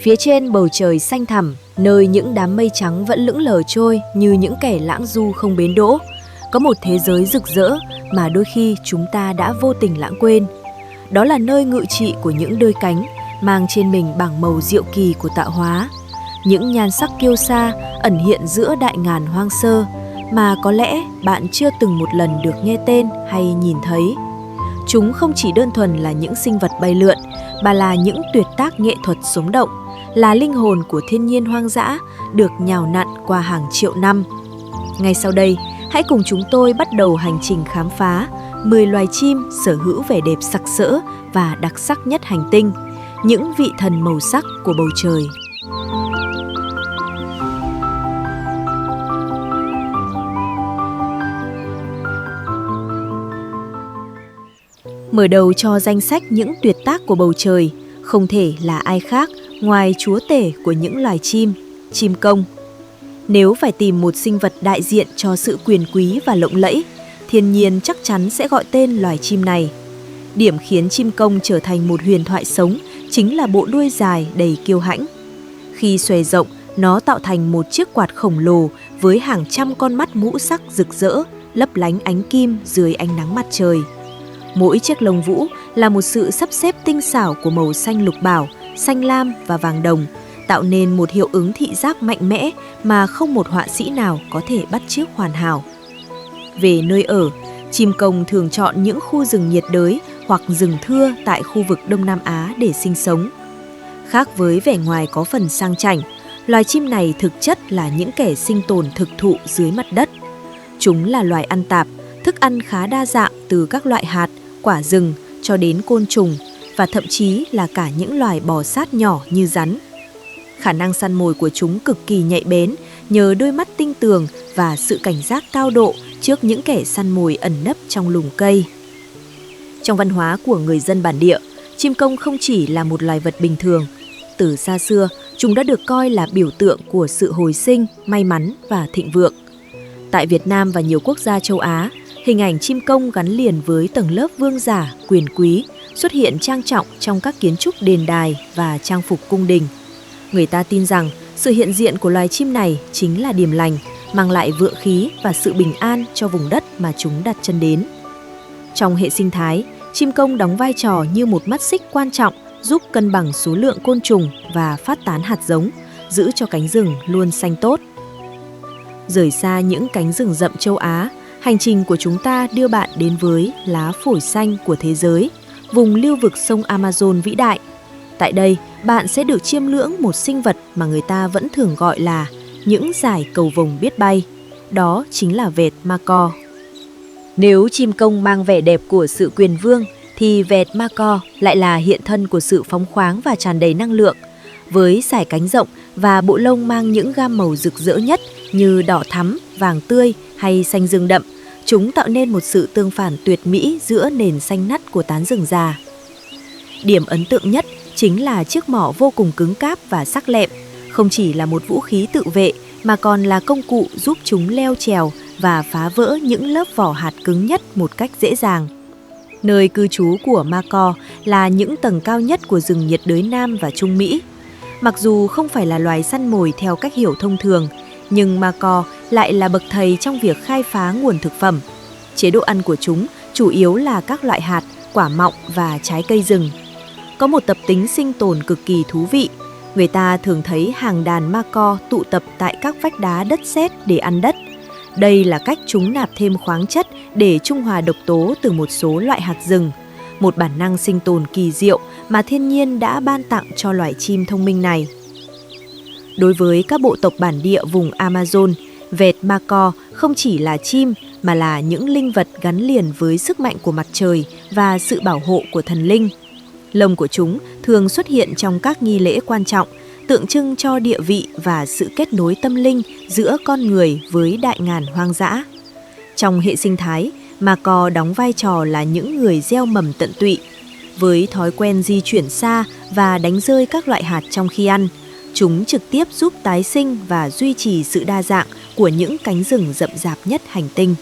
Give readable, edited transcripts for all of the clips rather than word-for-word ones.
Phía trên bầu trời xanh thẳm, nơi những đám mây trắng vẫn lững lờ trôi như những kẻ lãng du không bến đỗ, có một thế giới rực rỡ mà đôi khi chúng ta đã vô tình lãng quên. Đó là nơi ngự trị của những đôi cánh, mang trên mình bảng màu diệu kỳ của tạo hóa. Những nhan sắc kiêu sa ẩn hiện giữa đại ngàn hoang sơ, mà có lẽ bạn chưa từng một lần được nghe tên hay nhìn thấy. Chúng không chỉ đơn thuần là những sinh vật bay lượn, mà là những tuyệt tác nghệ thuật sống động, là linh hồn của thiên nhiên hoang dã được nhào nặn qua hàng triệu năm. Ngay sau đây, hãy cùng chúng tôi bắt đầu hành trình khám phá 10 loài chim sở hữu vẻ đẹp sặc sỡ và đặc sắc nhất hành tinh, những vị thần màu sắc của bầu trời. Mở đầu cho danh sách những tuyệt tác của bầu trời không thể là ai khác ngoài chúa tể của những loài chim, chim công. Nếu phải tìm một sinh vật đại diện cho sự quyền quý và lộng lẫy, thiên nhiên chắc chắn sẽ gọi tên loài chim này. Điểm khiến chim công trở thành một huyền thoại sống chính là bộ đuôi dài đầy kiêu hãnh. Khi xòe rộng, nó tạo thành một chiếc quạt khổng lồ với hàng trăm con mắt ngũ sắc rực rỡ, lấp lánh ánh kim dưới ánh nắng mặt trời. Mỗi chiếc lông vũ là một sự sắp xếp tinh xảo của màu xanh lục bảo, xanh lam và vàng đồng, tạo nên một hiệu ứng thị giác mạnh mẽ mà không một họa sĩ nào có thể bắt chước hoàn hảo. Về nơi ở, chim công thường chọn những khu rừng nhiệt đới hoặc rừng thưa tại khu vực Đông Nam Á để sinh sống. Khác với vẻ ngoài có phần sang chảnh, loài chim này thực chất là những kẻ sinh tồn thực thụ dưới mặt đất. Chúng là loài ăn tạp, thức ăn khá đa dạng từ các loại hạt, quả rừng cho đến côn trùng và thậm chí là cả những loài bò sát nhỏ như rắn. Khả năng săn mồi của chúng cực kỳ nhạy bén nhờ đôi mắt tinh tường và sự cảnh giác cao độ trước những kẻ săn mồi ẩn nấp trong lùm cây. Trong văn hóa của người dân bản địa, chim công không chỉ là một loài vật bình thường. Từ xa xưa, chúng đã được coi là biểu tượng của sự hồi sinh, may mắn và thịnh vượng. Tại Việt Nam và nhiều quốc gia châu Á, hình ảnh chim công gắn liền với tầng lớp vương giả, quyền quý, xuất hiện trang trọng trong các kiến trúc đền đài và trang phục cung đình. Người ta tin rằng sự hiện diện của loài chim này chính là điềm lành, mang lại vượng khí và sự bình an cho vùng đất mà chúng đặt chân đến. Trong hệ sinh thái, chim công đóng vai trò như một mắt xích quan trọng giúp cân bằng số lượng côn trùng và phát tán hạt giống, giữ cho cánh rừng luôn xanh tốt. Rời xa những cánh rừng rậm châu Á, hành trình của chúng ta đưa bạn đến với lá phổi xanh của thế giới, vùng lưu vực sông Amazon vĩ đại. Tại đây, bạn sẽ được chiêm ngưỡng một sinh vật mà người ta vẫn thường gọi là những dải cầu vồng biết bay. Đó chính là vẹt macaw. Nếu chim công mang vẻ đẹp của sự quyền vương, thì vẹt macaw lại là hiện thân của sự phóng khoáng và tràn đầy năng lượng. Với dải cánh rộng và bộ lông mang những gam màu rực rỡ nhất như đỏ thắm, vàng tươi hay xanh rừng đậm, chúng tạo nên một sự tương phản tuyệt mỹ giữa nền xanh ngắt của tán rừng già. Điểm ấn tượng nhất chính là chiếc mỏ vô cùng cứng cáp và sắc lẹm, không chỉ là một vũ khí tự vệ mà còn là công cụ giúp chúng leo trèo và phá vỡ những lớp vỏ hạt cứng nhất một cách dễ dàng. Nơi cư trú của macaw là những tầng cao nhất của rừng nhiệt đới Nam và Trung Mỹ. Mặc dù không phải là loài săn mồi theo cách hiểu thông thường, nhưng macaw lại là bậc thầy trong việc khai phá nguồn thực phẩm. Chế độ ăn của chúng chủ yếu là các loại hạt, quả mọng và trái cây rừng. Có một tập tính sinh tồn cực kỳ thú vị. Người ta thường thấy hàng đàn macaw tụ tập tại các vách đá đất sét để ăn đất. Đây là cách chúng nạp thêm khoáng chất để trung hòa độc tố từ một số loại hạt rừng, một bản năng sinh tồn kỳ diệu mà thiên nhiên đã ban tặng cho loài chim thông minh này. Đối với các bộ tộc bản địa vùng Amazon, vẹt macaw không chỉ là chim mà là những linh vật gắn liền với sức mạnh của mặt trời và sự bảo hộ của thần linh. Lông của chúng thường xuất hiện trong các nghi lễ quan trọng, tượng trưng cho địa vị và sự kết nối tâm linh giữa con người với đại ngàn hoang dã. Trong hệ sinh thái, macaw đóng vai trò là những người gieo mầm tận tụy. Với thói quen di chuyển xa và đánh rơi các loại hạt trong khi ăn, chúng trực tiếp giúp tái sinh và duy trì sự đa dạng của những cánh rừng rậm rạp nhất hành tinh.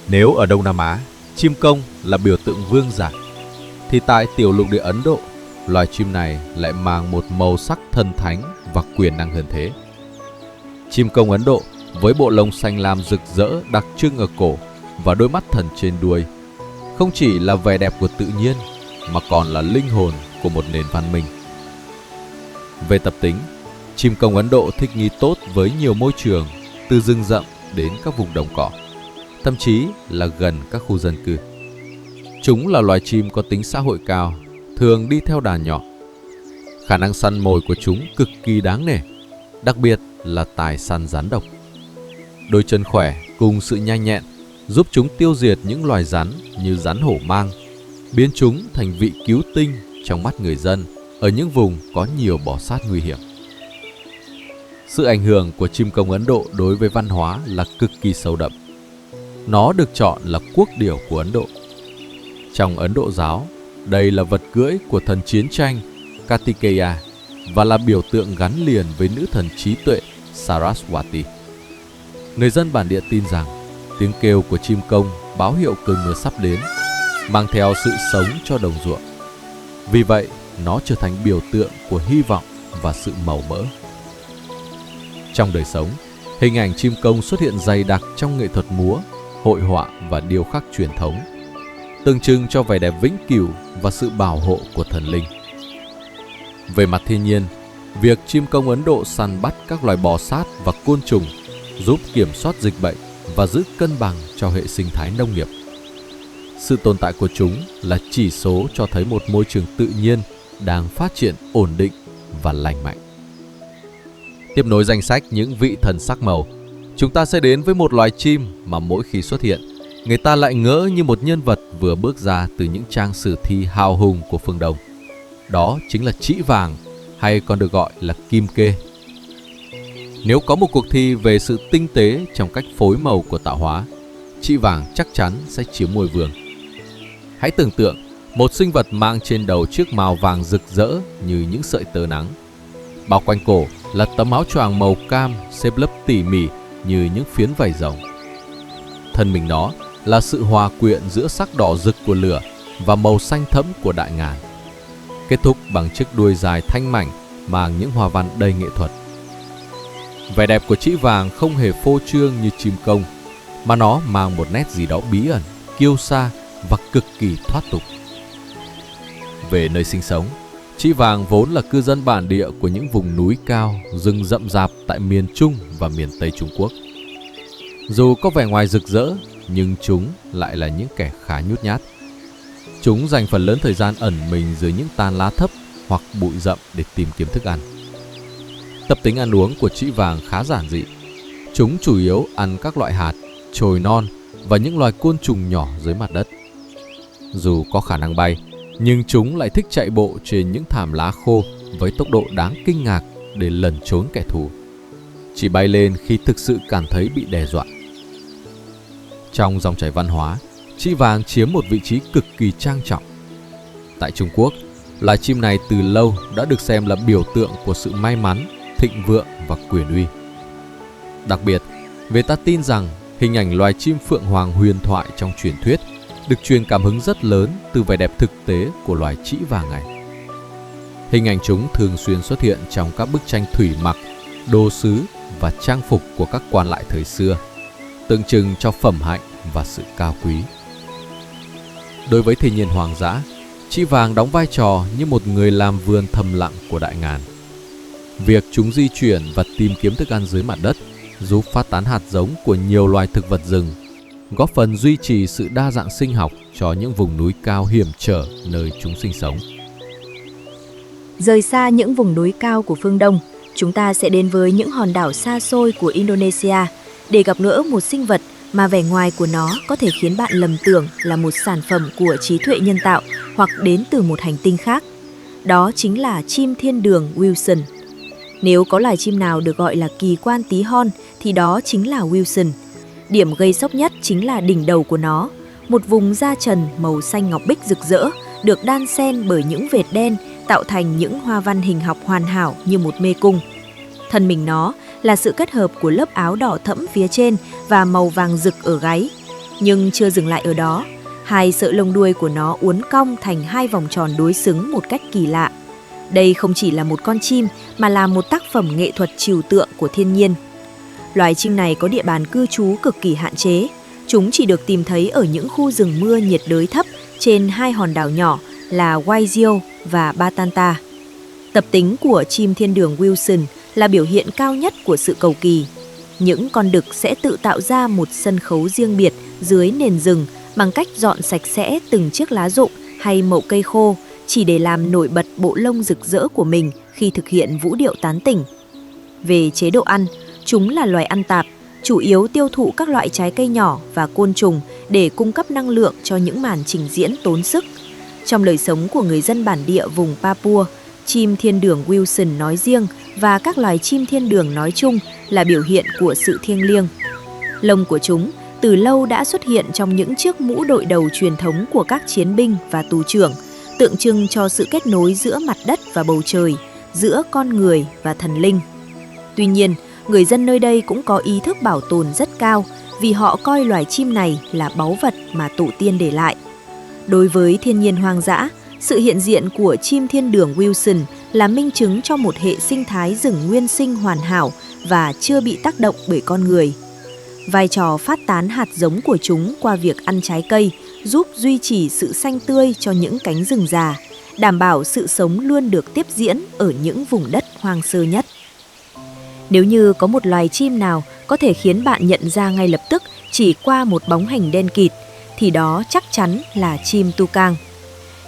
Nếu ở Đông Nam Á, chim công là biểu tượng vương giả, thì tại tiểu lục địa Ấn Độ, loài chim này lại mang một màu sắc thần thánh và quyền năng hơn thế. Chim công Ấn Độ với bộ lông xanh lam rực rỡ đặc trưng ở cổ và đôi mắt thần trên đuôi, không chỉ là vẻ đẹp của tự nhiên mà còn là linh hồn của một nền văn minh. Về tập tính, chim công Ấn Độ thích nghi tốt với nhiều môi trường, từ rừng rậm đến các vùng đồng cỏ, thậm chí là gần các khu dân cư. Chúng là loài chim có tính xã hội cao, thường đi theo đàn nhỏ. Khả năng săn mồi của chúng cực kỳ đáng nể, đặc biệt là tài săn rắn độc. Đôi chân khỏe cùng sự nhanh nhẹn giúp chúng tiêu diệt những loài rắn như rắn hổ mang, biến chúng thành vị cứu tinh trong mắt người dân ở những vùng có nhiều bò sát nguy hiểm. Sự ảnh hưởng của chim công Ấn Độ đối với văn hóa là cực kỳ sâu đậm. Nó được chọn là quốc điểu của Ấn Độ. Trong Ấn Độ giáo, đây là vật cưỡi của thần chiến tranh Kartikeya và là biểu tượng gắn liền với nữ thần trí tuệ Saraswati. Người dân bản địa tin rằng tiếng kêu của chim công báo hiệu cơn mưa sắp đến, mang theo sự sống cho đồng ruộng. Vì vậy, nó trở thành biểu tượng của hy vọng và sự màu mỡ. Trong đời sống, hình ảnh chim công xuất hiện dày đặc trong nghệ thuật múa, hội họa và điêu khắc truyền thống, tượng trưng cho vẻ đẹp vĩnh cửu và sự bảo hộ của thần linh. Về mặt thiên nhiên, việc chim công Ấn Độ săn bắt các loài bò sát và côn trùng giúp kiểm soát dịch bệnh và giữ cân bằng cho hệ sinh thái nông nghiệp. Sự tồn tại của chúng là chỉ số cho thấy một môi trường tự nhiên đang phát triển ổn định và lành mạnh. Tiếp nối danh sách những vị thần sắc màu, chúng ta sẽ đến với một loài chim mà mỗi khi xuất hiện, người ta lại ngỡ như một nhân vật vừa bước ra từ những trang sử thi hào hùng của phương Đông. Đó chính là trĩ vàng, hay còn được gọi là kim kê. Nếu có một cuộc thi về sự tinh tế trong cách phối màu của tạo hóa, trĩ vàng chắc chắn sẽ chiếm ngôi vương. Hãy tưởng tượng một sinh vật mang trên đầu chiếc mào vàng rực rỡ như những sợi tơ nắng. Bao quanh cổ là tấm áo choàng màu cam xếp lớp tỉ mỉ như những phiến vảy rồng. Thân mình nó là sự hòa quyện giữa sắc đỏ rực của lửa và màu xanh thẫm của đại ngàn, kết thúc bằng chiếc đuôi dài thanh mảnh mang những hoa văn đầy nghệ thuật. Vẻ đẹp của trĩ vàng không hề phô trương như chim công, mà nó mang một nét gì đó bí ẩn, kiêu sa và cực kỳ thoát tục. Về nơi sinh sống, trĩ vàng vốn là cư dân bản địa của những vùng núi cao, rừng rậm rạp tại miền Trung và miền Tây Trung Quốc. Dù có vẻ ngoài rực rỡ, nhưng chúng lại là những kẻ khá nhút nhát. Chúng dành phần lớn thời gian ẩn mình dưới những tán lá thấp hoặc bụi rậm để tìm kiếm thức ăn. Tập tính ăn uống của trĩ vàng khá giản dị. Chúng chủ yếu ăn các loại hạt, chồi non và những loài côn trùng nhỏ dưới mặt đất. Dù có khả năng bay, nhưng chúng lại thích chạy bộ trên những thảm lá khô với tốc độ đáng kinh ngạc để lẩn trốn kẻ thù. Chỉ bay lên khi thực sự cảm thấy bị đe dọa. Trong dòng chảy văn hóa, trĩ vàng chiếm một vị trí cực kỳ trang trọng. Tại Trung Quốc, loài chim này từ lâu đã được xem là biểu tượng của sự may mắn, thịnh vượng và quyền uy. Đặc biệt, người ta tin rằng hình ảnh loài chim phượng hoàng huyền thoại trong truyền thuyết được truyền cảm hứng rất lớn từ vẻ đẹp thực tế của loài trĩ vàng này. Hình ảnh chúng thường xuyên xuất hiện trong các bức tranh thủy mặc, đồ sứ và trang phục của các quan lại thời xưa, tượng trưng cho phẩm hạnh và sự cao quý. Đối với thiên nhiên hoang dã, trĩ vàng đóng vai trò như một người làm vườn thầm lặng của đại ngàn. Việc chúng di chuyển và tìm kiếm thức ăn dưới mặt đất giúp phát tán hạt giống của nhiều loài thực vật rừng, góp phần duy trì sự đa dạng sinh học cho những vùng núi cao hiểm trở nơi chúng sinh sống. Rời xa những vùng núi cao của phương Đông, chúng ta sẽ đến với những hòn đảo xa xôi của Indonesia để gặp gỡ một sinh vật mà vẻ ngoài của nó có thể khiến bạn lầm tưởng là một sản phẩm của trí tuệ nhân tạo hoặc đến từ một hành tinh khác. Đó chính là chim thiên đường Wilson. Nếu có loài chim nào được gọi là kỳ quan tí hon thì đó chính là Wilson. Điểm gây sốc nhất chính là đỉnh đầu của nó, một vùng da trần màu xanh ngọc bích rực rỡ, được đan xen bởi những vệt đen tạo thành những hoa văn hình học hoàn hảo như một mê cung. Thân mình nó là sự kết hợp của lớp áo đỏ thẫm phía trên và màu vàng rực ở gáy. Nhưng chưa dừng lại ở đó, Hai sợi lông đuôi của nó uốn cong thành hai vòng tròn đối xứng một cách kỳ lạ. Đây không chỉ là một con chim mà là một tác phẩm nghệ thuật trừu tượng của thiên nhiên. Loài chim này có địa bàn cư trú cực kỳ hạn chế. Chúng chỉ được tìm thấy ở những khu rừng mưa nhiệt đới thấp trên hai hòn đảo nhỏ là Waigiou và Batanta. Tập tính của chim thiên đường Wilson là biểu hiện cao nhất của sự cầu kỳ. Những con đực sẽ tự tạo ra một sân khấu riêng biệt dưới nền rừng bằng cách dọn sạch sẽ từng chiếc lá rụng hay mẩu cây khô chỉ để làm nổi bật bộ lông rực rỡ của mình khi thực hiện vũ điệu tán tỉnh. Về chế độ ăn, chúng là loài ăn tạp, chủ yếu tiêu thụ các loại trái cây nhỏ và côn trùng để cung cấp năng lượng cho những màn trình diễn tốn sức. Trong đời sống của người dân bản địa vùng Papua, chim thiên đường Wilson nói riêng và các loài chim thiên đường nói chung là biểu hiện của sự thiêng liêng. Lông của chúng từ lâu đã xuất hiện trong những chiếc mũ đội đầu truyền thống của các chiến binh và tù trưởng, tượng trưng cho sự kết nối giữa mặt đất và bầu trời, giữa con người và thần linh. Tuy nhiên, người dân nơi đây cũng có ý thức bảo tồn rất cao vì họ coi loài chim này là báu vật mà tổ tiên để lại. Đối với thiên nhiên hoang dã, sự hiện diện của chim thiên đường Wilson là minh chứng cho một hệ sinh thái rừng nguyên sinh hoàn hảo và chưa bị tác động bởi con người. Vai trò phát tán hạt giống của chúng qua việc ăn trái cây giúp duy trì sự xanh tươi cho những cánh rừng già, đảm bảo sự sống luôn được tiếp diễn ở những vùng đất hoang sơ nhất. Nếu như có một loài chim nào có thể khiến bạn nhận ra ngay lập tức chỉ qua một bóng hình đen kịt, thì đó chắc chắn là chim toucan.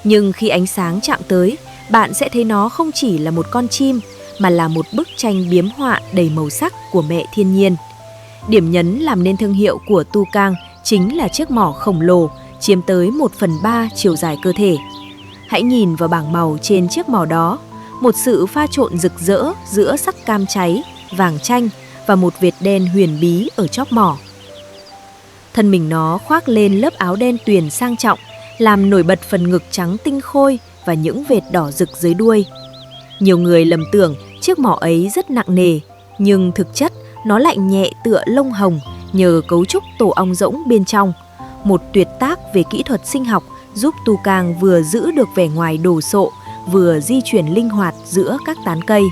Nhưng khi ánh sáng chạm tới, bạn sẽ thấy nó không chỉ là một con chim, mà là một bức tranh biếm họa đầy màu sắc của mẹ thiên nhiên. Điểm nhấn làm nên thương hiệu của toucan chính là chiếc mỏ khổng lồ, chiếm tới 1/3 chiều dài cơ thể. Hãy nhìn vào bảng màu trên chiếc mỏ đó, một sự pha trộn rực rỡ giữa sắc cam cháy, vàng chanh và một vệt đen huyền bí ở chóp mỏ. Thân mình nó khoác lên lớp áo đen tuyền sang trọng, làm nổi bật phần ngực trắng tinh khôi và những vệt đỏ rực dưới đuôi. Nhiều người lầm tưởng chiếc mỏ ấy rất nặng nề, nhưng thực chất nó lại nhẹ tựa lông hồng nhờ cấu trúc tổ ong rỗng bên trong. Một tuyệt tác về kỹ thuật sinh học giúp toucan vừa giữ được vẻ ngoài đồ sộ, vừa di chuyển linh hoạt giữa các tán cây.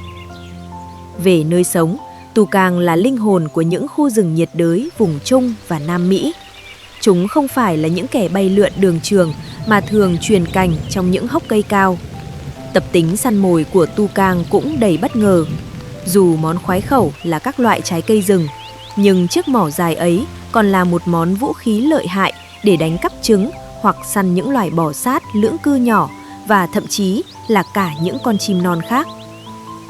Về nơi sống, toucan là linh hồn của những khu rừng nhiệt đới vùng Trung và Nam Mỹ. Chúng không phải là những kẻ bay lượn đường trường mà thường truyền cành trong những hốc cây cao. Tập tính săn mồi của toucan cũng đầy bất ngờ. Dù món khoái khẩu là các loại trái cây rừng, nhưng chiếc mỏ dài ấy còn là một món vũ khí lợi hại để đánh cắp trứng hoặc săn những loài bò sát lưỡng cư nhỏ và thậm chí là cả những con chim non khác.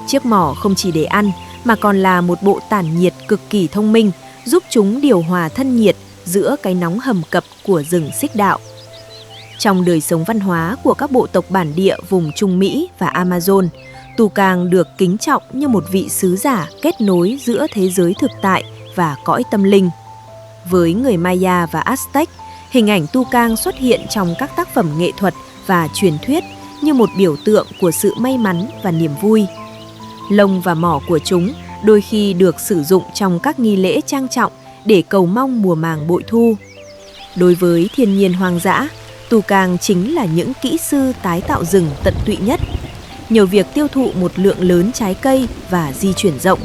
Chiếc mỏ không chỉ để ăn mà còn là một bộ tản nhiệt cực kỳ thông minh, giúp chúng điều hòa thân nhiệt giữa cái nóng hầm cập của rừng xích đạo. Trong đời sống văn hóa của các bộ tộc bản địa vùng Trung Mỹ và Amazon, toucan được kính trọng như một vị sứ giả kết nối giữa thế giới thực tại và cõi tâm linh. Với người Maya và Aztec, hình ảnh toucan xuất hiện trong các tác phẩm nghệ thuật và truyền thuyết như một biểu tượng của sự may mắn và niềm vui. Lông và mỏ của chúng đôi khi được sử dụng trong các nghi lễ trang trọng để cầu mong mùa màng bội thu. Đối với thiên nhiên hoang dã, toucan chính là những kỹ sư tái tạo rừng tận tụy nhất. Nhờ việc tiêu thụ một lượng lớn trái cây và di chuyển rộng,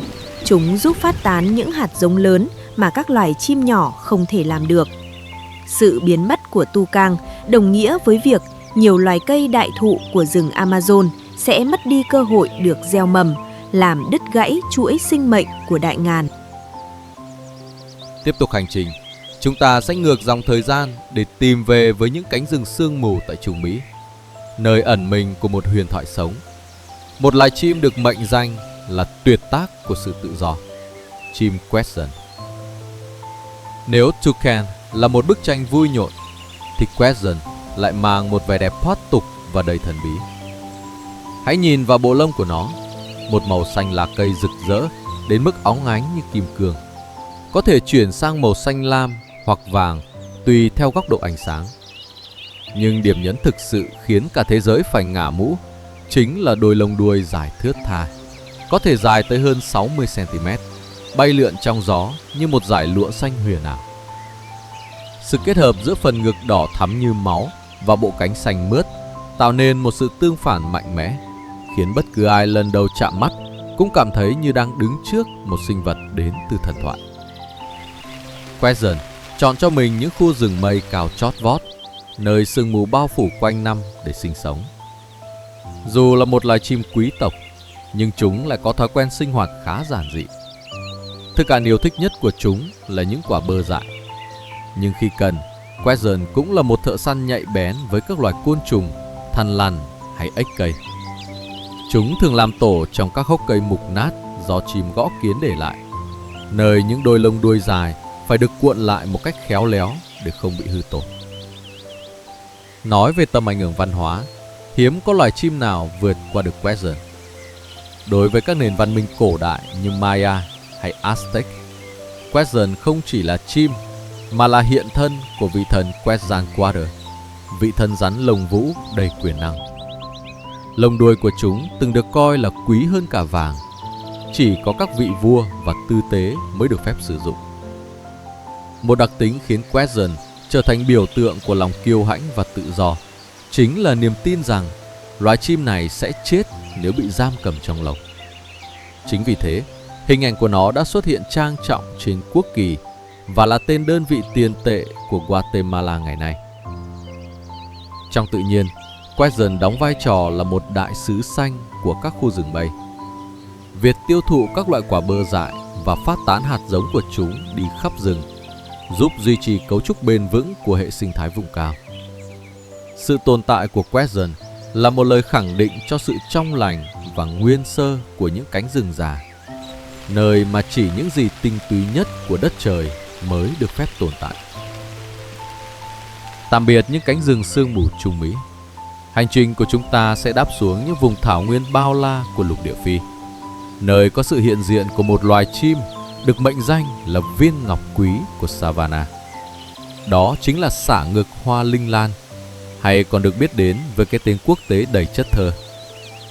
chúng giúp phát tán những hạt giống lớn mà các loài chim nhỏ không thể làm được. Sự biến mất của toucan đồng nghĩa với việc nhiều loài cây đại thụ của rừng Amazon sẽ mất đi cơ hội được gieo mầm, làm đứt gãy chuỗi sinh mệnh của đại ngàn. Tiếp tục hành trình, chúng ta sẽ ngược dòng thời gian để tìm về với những cánh rừng sương mù tại Trung Mỹ, nơi ẩn mình của một huyền thoại sống. Một loài chim được mệnh danh là tuyệt tác của sự tự do, chim Quetzal. Nếu toucan là một bức tranh vui nhộn, thì Quetzal lại mang một vẻ đẹp thoát tục và đầy thần bí. Hãy nhìn vào bộ lông của nó, một màu xanh lá cây rực rỡ đến mức óng ánh như kim cương, có thể chuyển sang màu xanh lam hoặc vàng tùy theo góc độ ánh sáng. Nhưng điểm nhấn thực sự khiến cả thế giới phải ngả mũ chính là đôi lông đuôi dài thướt tha, có thể dài tới hơn 60 cm, bay lượn trong gió như một dải lụa xanh huyền ảo. Sự kết hợp giữa phần ngực đỏ thắm như máu và bộ cánh xanh mướt tạo nên một sự tương phản mạnh mẽ, khiến bất cứ ai lần đầu chạm mắt cũng cảm thấy như đang đứng trước một sinh vật đến từ thần thoại. Quezon chọn cho mình những khu rừng mây cao chót vót, nơi sương mù bao phủ quanh năm để sinh sống. Dù là một loài chim quý tộc, nhưng chúng lại có thói quen sinh hoạt khá giản dị. Thức ăn yêu thích nhất của chúng là những quả bơ dại. Nhưng khi cần, Quezon cũng là một thợ săn nhạy bén với các loài côn trùng, thằn lằn hay ếch cây. Chúng thường làm tổ trong các hốc cây mục nát do chim gõ kiến để lại, nơi những đôi lông đuôi dài phải được cuộn lại một cách khéo léo để không bị hư tổn. Nói về tầm ảnh hưởng văn hóa, hiếm có loài chim nào vượt qua được Quezon. Đối với các nền văn minh cổ đại như Maya hay Aztec, Quezon không chỉ là chim mà là hiện thân của vị thần Quetzalcoatl, vị thần rắn lông vũ đầy quyền năng. Lông đuôi của chúng từng được coi là quý hơn cả vàng, chỉ có các vị vua và tư tế mới được phép sử dụng. Một đặc tính khiến Quezon trở thành biểu tượng của lòng kiêu hãnh và tự do chính là niềm tin rằng loài chim này sẽ chết nếu bị giam cầm trong lồng. Chính vì thế, hình ảnh của nó đã xuất hiện trang trọng trên quốc kỳ và là tên đơn vị tiền tệ của Guatemala ngày nay. Trong tự nhiên, Quezon đóng vai trò là một đại sứ xanh của các khu rừng mây. Việc tiêu thụ các loại quả bơ dại và phát tán hạt giống của chúng đi khắp rừng giúp duy trì cấu trúc bền vững của hệ sinh thái vùng cao. Sự tồn tại của Quezon là một lời khẳng định cho sự trong lành và nguyên sơ của những cánh rừng già, nơi mà chỉ những gì tinh túy nhất của đất trời mới được phép tồn tại. Tạm biệt những cánh rừng sương mù Trung Mỹ. Hành trình của chúng ta sẽ đáp xuống những vùng thảo nguyên bao la của lục địa Phi, nơi có sự hiện diện của một loài chim được mệnh danh là viên ngọc quý của Savannah. Đó chính là xả ngực hoa linh lan, hay còn được biết đến với cái tên quốc tế đầy chất thơ,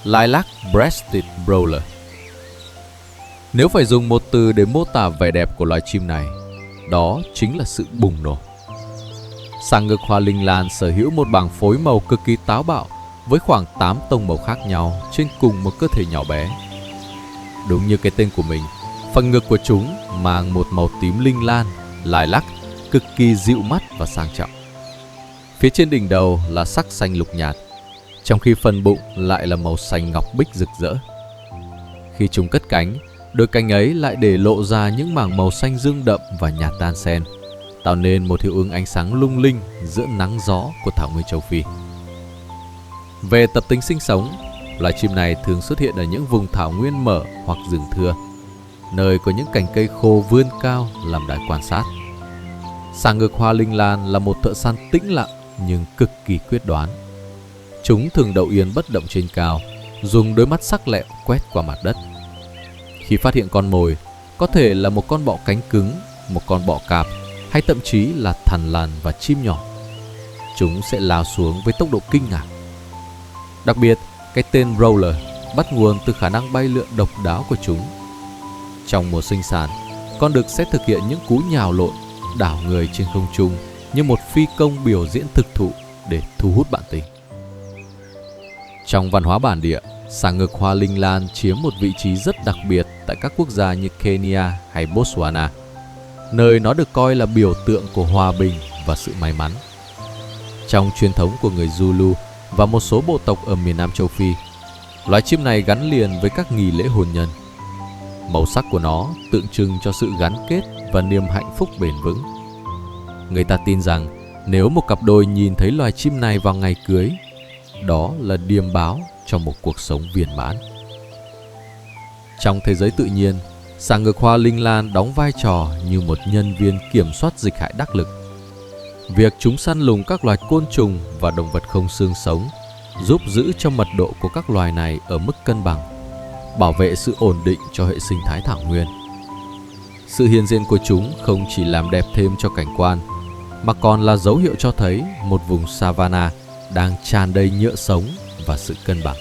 Lilac-breasted Brawler. Nếu phải dùng một từ để mô tả vẻ đẹp của loài chim này, đó chính là sự bùng nổ. Xả ngực hoa linh lan sở hữu một bảng phối màu cực kỳ táo bạo với khoảng 8 tông màu khác nhau trên cùng một cơ thể nhỏ bé. Đúng như cái tên của mình, phần ngực của chúng mang một màu tím linh lan, lilac, cực kỳ dịu mắt và sang trọng. Phía trên đỉnh đầu là sắc xanh lục nhạt, trong khi phần bụng lại là màu xanh ngọc bích rực rỡ. Khi chúng cất cánh, đôi cánh ấy lại để lộ ra những mảng màu xanh dương đậm và nhạt đan xen, tạo nên một hiệu ứng ánh sáng lung linh giữa nắng gió của thảo nguyên châu Phi. Về tập tính sinh sống, loài chim này thường xuất hiện ở những vùng thảo nguyên mở hoặc rừng thưa, nơi có những cành cây khô vươn cao làm đài quan sát. Xả ngực hoa linh lan là một thợ săn tĩnh lặng nhưng cực kỳ quyết đoán. Chúng thường đậu yên bất động trên cao, dùng đôi mắt sắc lẹo quét qua mặt đất. Khi phát hiện con mồi, có thể là một con bọ cánh cứng, một con bọ cạp, hay thậm chí là thằn lằn và chim nhỏ, chúng sẽ lao xuống với tốc độ kinh ngạc. Đặc biệt, cái tên Brawler bắt nguồn từ khả năng bay lượn độc đáo của chúng. Trong mùa sinh sản, con đực sẽ thực hiện những cú nhào lộn, đảo người trên không trung như một phi công biểu diễn thực thụ để thu hút bạn tình. Trong văn hóa bản địa, xả ngực hoa linh lan chiếm một vị trí rất đặc biệt tại các quốc gia như Kenya hay Botswana, nơi nó được coi là biểu tượng của hòa bình và sự may mắn. Trong truyền thống của người Zulu và một số bộ tộc ở miền Nam châu Phi, loài chim này gắn liền với các nghi lễ hôn nhân. Màu sắc của nó tượng trưng cho sự gắn kết và niềm hạnh phúc bền vững. Người ta tin rằng nếu một cặp đôi nhìn thấy loài chim này vào ngày cưới, đó là điềm báo cho một cuộc sống viên mãn. Trong thế giới tự nhiên, xả ngực hoa linh lan đóng vai trò như một nhân viên kiểm soát dịch hại đắc lực. Việc chúng săn lùng các loài côn trùng và động vật không xương sống giúp giữ cho mật độ của các loài này ở mức cân bằng, bảo vệ sự ổn định cho hệ sinh thái thảo nguyên. Sự hiện diện của chúng không chỉ làm đẹp thêm cho cảnh quan, mà còn là dấu hiệu cho thấy một vùng savanna đang tràn đầy nhựa sống và sự cân bằng.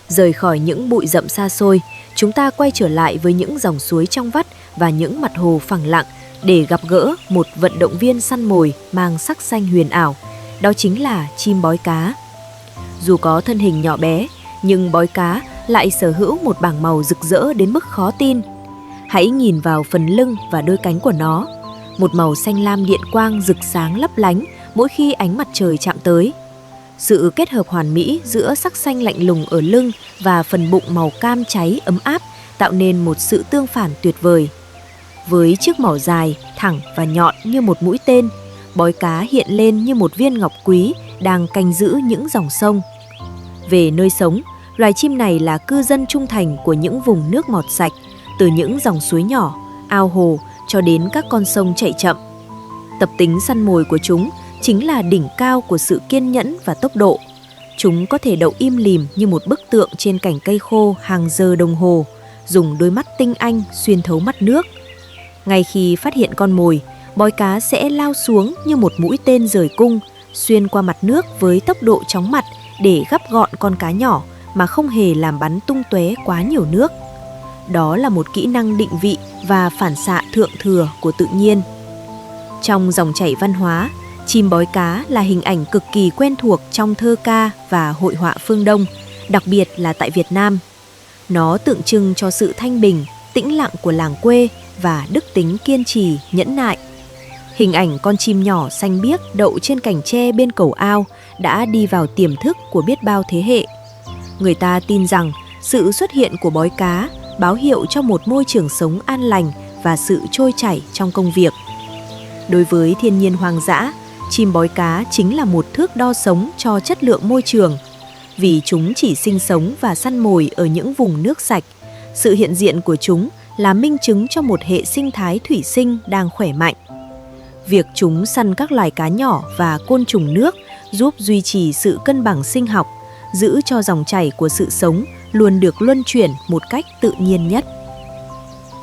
Rời khỏi những bụi rậm xa xôi, chúng ta quay trở lại với những dòng suối trong vắt và những mặt hồ phẳng lặng để gặp gỡ một vận động viên săn mồi mang sắc xanh huyền ảo, đó chính là chim bói cá. Dù có thân hình nhỏ bé, nhưng bói cá lại sở hữu một bảng màu rực rỡ đến mức khó tin. Hãy nhìn vào phần lưng và đôi cánh của nó, một màu xanh lam điện quang rực sáng lấp lánh mỗi khi ánh mặt trời chạm tới. Sự kết hợp hoàn mỹ giữa sắc xanh lạnh lùng ở lưng và phần bụng màu cam cháy ấm áp tạo nên một sự tương phản tuyệt vời. Với chiếc mỏ dài, thẳng và nhọn như một mũi tên, bói cá hiện lên như một viên ngọc quý đang canh giữ những dòng sông. Về nơi sống, loài chim này là cư dân trung thành của những vùng nước ngọt sạch, từ những dòng suối nhỏ, ao hồ cho đến các con sông chảy chậm. Tập tính săn mồi của chúng chính là đỉnh cao của sự kiên nhẫn và tốc độ. Chúng có thể đậu im lìm như một bức tượng trên cành cây khô hàng giờ đồng hồ, dùng đôi mắt tinh anh xuyên thấu mặt nước. Ngay khi phát hiện con mồi, bói cá sẽ lao xuống như một mũi tên rời cung, xuyên qua mặt nước với tốc độ chóng mặt để gắp gọn con cá nhỏ mà không hề làm bắn tung tóe quá nhiều nước. Đó là một kỹ năng định vị và phản xạ thượng thừa của tự nhiên. Trong dòng chảy văn hóa, chim bói cá là hình ảnh cực kỳ quen thuộc trong thơ ca và hội họa phương Đông, đặc biệt là tại Việt Nam. Nó tượng trưng cho sự thanh bình, tĩnh lặng của làng quê và đức tính kiên trì, nhẫn nại. Hình ảnh con chim nhỏ xanh biếc đậu trên cành tre bên cầu ao đã đi vào tiềm thức của biết bao thế hệ. Người ta tin rằng sự xuất hiện của bói cá báo hiệu cho một môi trường sống an lành và sự trôi chảy trong công việc. Đối với thiên nhiên hoang dã, chim bói cá chính là một thước đo sống cho chất lượng môi trường. Vì chúng chỉ sinh sống và săn mồi ở những vùng nước sạch, sự hiện diện của chúng là minh chứng cho một hệ sinh thái thủy sinh đang khỏe mạnh. Việc chúng săn các loài cá nhỏ và côn trùng nước giúp duy trì sự cân bằng sinh học, giữ cho dòng chảy của sự sống luôn được luân chuyển một cách tự nhiên nhất.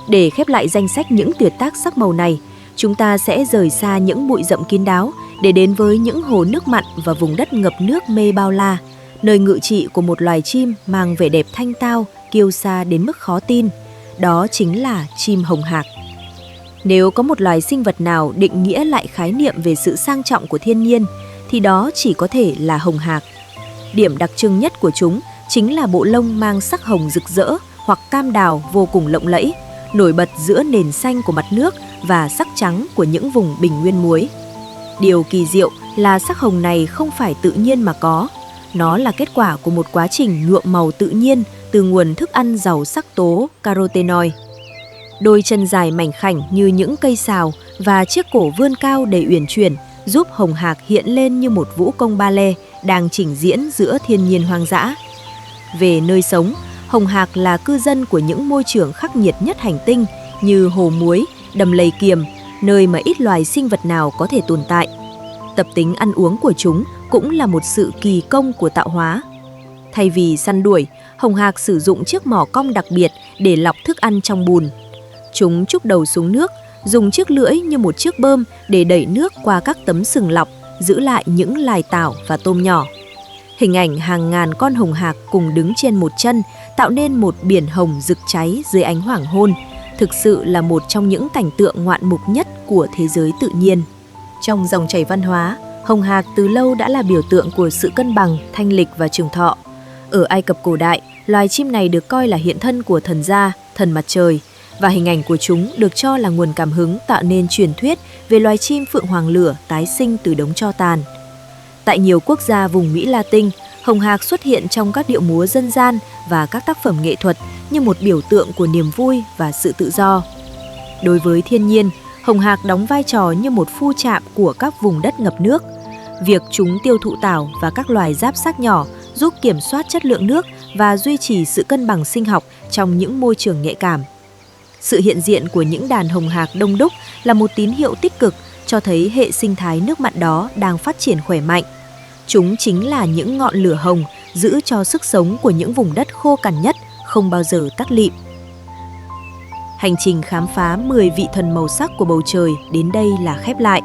Để khép lại danh sách những tuyệt tác sắc màu này, chúng ta sẽ rời xa những bụi rậm kín đáo để đến với những hồ nước mặn và vùng đất ngập nước mê bao la, nơi ngự trị của một loài chim mang vẻ đẹp thanh tao, kiêu sa đến mức khó tin. Đó chính là chim hồng hạc. Nếu có một loài sinh vật nào định nghĩa lại khái niệm về sự sang trọng của thiên nhiên, thì đó chỉ có thể là hồng hạc. Điểm đặc trưng nhất của chúng chính là bộ lông mang sắc hồng rực rỡ hoặc cam đào vô cùng lộng lẫy, nổi bật giữa nền xanh của mặt nước và sắc trắng của những vùng bình nguyên muối. Điều kỳ diệu là sắc hồng này không phải tự nhiên mà có. Nó là kết quả của một quá trình nhuộm màu tự nhiên từ nguồn thức ăn giàu sắc tố carotenoid. Đôi chân dài mảnh khảnh như những cây sào và chiếc cổ vươn cao đầy uyển chuyển giúp hồng hạc hiện lên như một vũ công ballet đang trình diễn giữa thiên nhiên hoang dã. Về nơi sống, hồng hạc là cư dân của những môi trường khắc nghiệt nhất hành tinh như hồ muối, đầm lầy kiềm, nơi mà ít loài sinh vật nào có thể tồn tại. Tập tính ăn uống của chúng cũng là một sự kỳ công của tạo hóa. Thay vì săn đuổi, hồng hạc sử dụng chiếc mỏ cong đặc biệt để lọc thức ăn trong bùn. Chúng trúc đầu xuống nước, dùng chiếc lưỡi như một chiếc bơm để đẩy nước qua các tấm sừng lọc, giữ lại những lài tảo và tôm nhỏ. Hình ảnh hàng ngàn con hồng hạc cùng đứng trên một chân tạo nên một biển hồng rực cháy dưới ánh hoàng hôn, thực sự là một trong những cảnh tượng ngoạn mục nhất của thế giới tự nhiên. Trong dòng chảy văn hóa, hồng hạc từ lâu đã là biểu tượng của sự cân bằng, thanh lịch và trường thọ. Ở Ai Cập cổ đại, loài chim này được coi là hiện thân của thần Ra, thần mặt trời, và hình ảnh của chúng được cho là nguồn cảm hứng tạo nên truyền thuyết về loài chim phượng hoàng lửa tái sinh từ đống tro tàn. Tại nhiều quốc gia vùng Mỹ Latin, hồng hạc xuất hiện trong các điệu múa dân gian và các tác phẩm nghệ thuật như một biểu tượng của niềm vui và sự tự do. Đối với thiên nhiên, hồng hạc đóng vai trò như một phu trạm của các vùng đất ngập nước. Việc chúng tiêu thụ tảo và các loài giáp xác nhỏ giúp kiểm soát chất lượng nước và duy trì sự cân bằng sinh học trong những môi trường nhạy cảm. Sự hiện diện của những đàn hồng hạc đông đúc là một tín hiệu tích cực cho thấy hệ sinh thái nước mặn đó đang phát triển khỏe mạnh. Chúng chính là những ngọn lửa hồng giữ cho sức sống của những vùng đất khô cằn nhất không bao giờ tắt lịm. Hành trình khám phá 10 vị thần màu sắc của bầu trời đến đây là khép lại.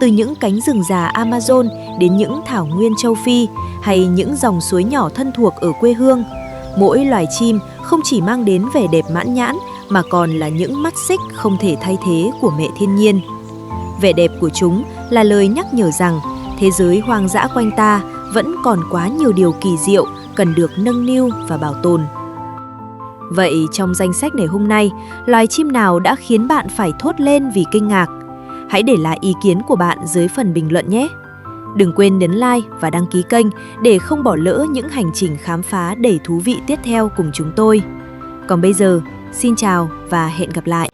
Từ những cánh rừng già Amazon đến những thảo nguyên châu Phi hay những dòng suối nhỏ thân thuộc ở quê hương, mỗi loài chim không chỉ mang đến vẻ đẹp mãn nhãn mà còn là những mắt xích không thể thay thế của mẹ thiên nhiên. Vẻ đẹp của chúng là lời nhắc nhở rằng thế giới hoang dã quanh ta vẫn còn quá nhiều điều kỳ diệu cần được nâng niu và bảo tồn. Vậy trong danh sách này hôm nay, loài chim nào đã khiến bạn phải thốt lên vì kinh ngạc? Hãy để lại ý kiến của bạn dưới phần bình luận nhé! Đừng quên nhấn like và đăng ký kênh để không bỏ lỡ những hành trình khám phá đầy thú vị tiếp theo cùng chúng tôi. Còn bây giờ, xin chào và hẹn gặp lại!